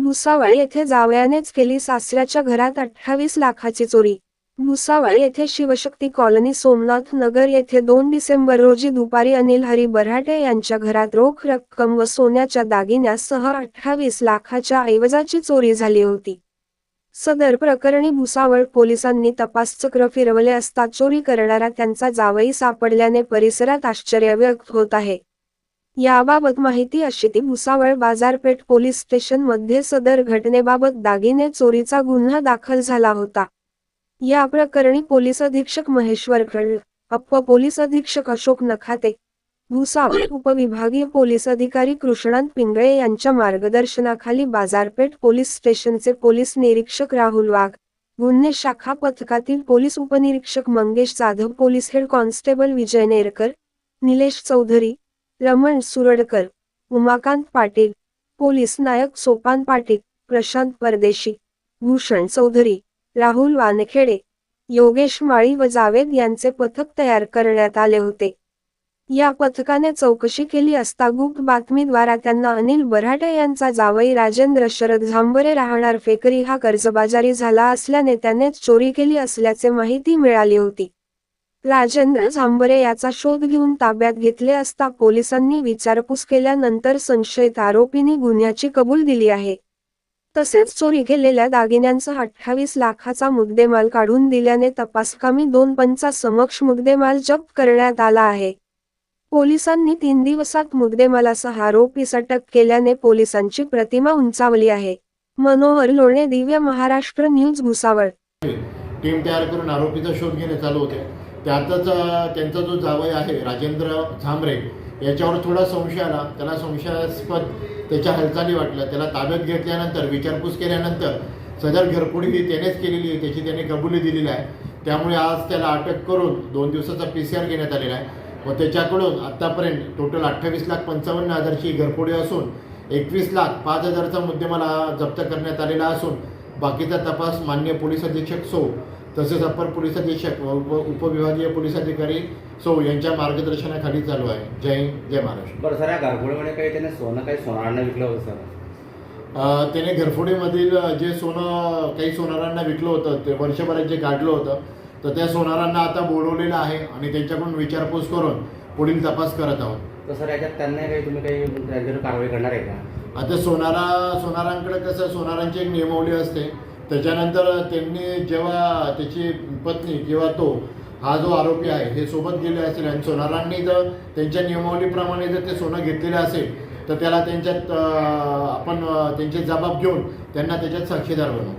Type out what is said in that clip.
भुसावळ येथे जावयानेच केली सासऱ्याच्या घरात 28 लाखाची चोरी। भुसावळ येथे शिवशक्ती कॉलनी सोमनाथ नगर येथे 2 डिसेंबर रोजी दुपारी अनिल हरी बऱ्हाटे यांच्या घरात रोख रक्कम व सोन्याच्या दागिन्यासह 28 लाखाच्या ऐवजाची चोरी झाली होती। सदर प्रकरणी भुसावळ पोलिसांनी तपासचक्र फिरवले असता चोरी करणारा त्यांचा जावई सापडल्याने परिसरात आश्चर्य व्यक्त होत आहे। याबाबत माहिती अशी की भुसावळ बाजारपेठ पोलीस स्टेशनमध्ये सदर घटनेबाबत दागिने चोरीचा गुन्हा दाखल झाला होता। या प्रकरणी पोलीस अधीक्षक महेश्वर खळ, अप्पर पोलीस अधीक्षक अशोक नखाते, भुसावळ उपविभागीय पोलीस अधिकारी कृष्णांत पिंगळे यांच्या मार्गदर्शनाखाली बाजारपेठ पोलीस स्टेशनचे पोलीस निरीक्षक राहुल वाघ, गुन्हे शाखा पथकातील पोलीस उपनिरीक्षक Mangesh Jadhav, police head constable Vijay Nerkar, Nilesh Chaudhari, Raman Suradkar, Umakant Patil, police नायक सोपान पाटील, प्रशांत परदेशी, भूषण चौधरी, राहुल वानखेडे, योगेश माळी व जावेद यांचे पथक तयार करण्यात आले होते। या पथकाने चौकशी केली असता गुप्त बातमीद्वारा त्यांना अनिल बऱ्हाटे यांचा जावई राजेंद्र शरद झांबरे राहणार फेकरी हा कर्जबाजारी झाला असल्याने त्यानेच चोरी केली असल्याचे माहिती मिळाली होती। राजेंद्र झांबरे याचा शोध घेऊन ताब्यात घेतले असता पोलिसांनी विचारपूस केल्यानंतर संशयित आरोपींनी गुन्ह्याची कबूल दिली आहे। तसेच चोरी केलेल्या दागिन्यांसह 28 लाखाचा मुद्देमाल काढून दिल्याने तपासकामी 2 पंचासमक्ष मुद्देमाल जप्त करण्यात आला आहे। पोलिसांनी 3 दिवसात मुद्देमालासह आरोपीस अटक केल्याने पोलिसांची प्रतिमा उंचावली आहे। मनोहर लोणे, दिव्य महाराष्ट्र न्यूज, भुसावळ। टीम तयार करून आरोपीचा शोध घेणे चालू होते। त्यातच त्यांचा जो जावई आहे राजेंद्र झांबरे याच्यावर थोडा संशय आला। त्याला संशयास्पद त्याच्या हालचाली वाटल्या। त्याला ताब्यात घेतल्यानंतर विचारपूस केल्यानंतर सदर घरफोडी ही त्यानेच केलेली आहे, त्याची त्याने कबुली दिलेली आहे। त्यामुळे आज त्याला अटक करून 2 दिवसाचा PCR घेण्यात आलेला आहे व त्याच्याकडून आतापर्यंत टोटल 28,55,000ची घरफोडी असून 21,05,000चा मुद्देमाल जप्त करण्यात आलेला असून बाकीचा तपास माननीय पोलीस अधीक्षक सो तसेच अप्पर पोलीस अधीक्षक व उपविभागीय पोलीस अधिकारी सो यांच्या मार्गदर्शनाखाली चालू आहे। जय हिंद, जय महाराष्ट्र। बरं सर, या घरफोडीमध्ये काही त्याने सोनं काही सोनारांना विकलं होतं सर? त्याने घरफोडीमधील जे सोनं काही सोनारांना विकलं होतं ते वर्षभरात जे काढलं होतं तर त्या सोनारांना आता बोलवलेलं आहे आणि त्यांच्याकडून विचारपूस करून पुढील तपास करत आहोत। तर सर, याच्यात त्यांना काही त्यांच्यावर कारवाई करणार आहे का? आता सोनारांकडे कसं सोनारांची एक नियमावली असते। त्याच्यानंतर त्यांनी जेव्हा त्याची पत्नी किंवा तो हा जो आरोपी आहे हे सोबत गेले असेल आणि सोनारांनी जर त्यांच्या नियमावलीप्रमाणे जर ते सोनं घेतलेलं असेल तर त्याला त्यांच्यात आपण त्यांचे जबाब घेऊन त्यांना त्याच्यात साक्षीदार बनवू।